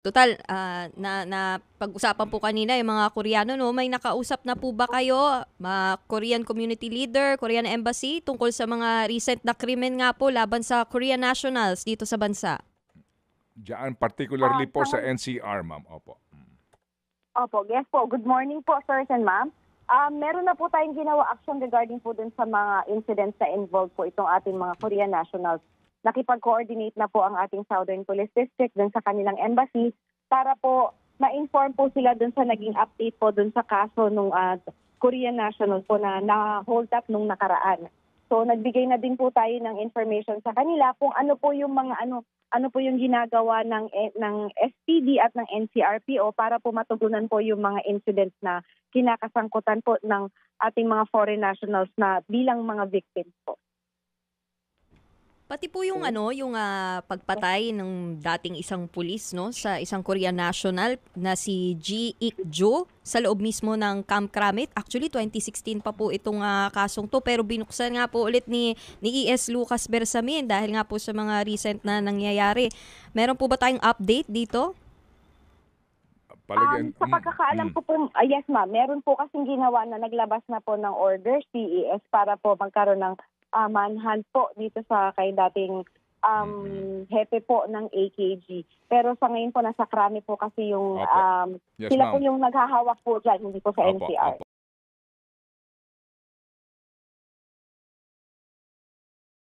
Total, na pag-usapan po kanina yung mga Koreano, no? May nakausap na po ba kayo, Korean community leader, Korean embassy, tungkol sa mga recent na krimen nga po laban sa Korean nationals dito sa bansa? Diyan, particularly po Sa sa NCR, ma'am. Opo. Opo, yes po. Good morning po, sirs and ma'am. Meron na po tayong ginawa action regarding po dun sa mga incidents na involved po itong ating mga Korean nationals. Nakipag-coordinate na po ang ating Southern Police District dun sa kanilang embassy para po ma-inform po sila dun sa naging update po dun sa kaso ng Korean national po na na-hold up nung nakaraan. So nagbigay na din po tayo ng information sa kanila kung ano po yung mga ano po yung ginagawa ng SPD at ng NCRPO para po matugunan po yung mga incidents na kinakasangkutan po ng ating mga foreign nationals na bilang mga victims po. Pati po yung yung pagpatay ng dating isang pulis, no, sa isang Korean national na si Ji Ik-jo sa loob mismo ng Camp Kramit. Actually 2016 pa po itong kasong to, pero binuksan nga po ulit ni ES Lucas Bersamin dahil nga po sa mga recent na nangyayari. Meron po ba tayong update dito? Sa pagkakaalam ko po, yes ma'am, meron po kasing ginawa na naglabas na po ng order si ES para po magkaroon ng manhunt po dito sa kay dating hepe po ng AKG. Pero sa ngayon po nasa Krami po kasi yung Yes, sila po ma'am. yung naghahawak po dyan, hindi po sa NCR.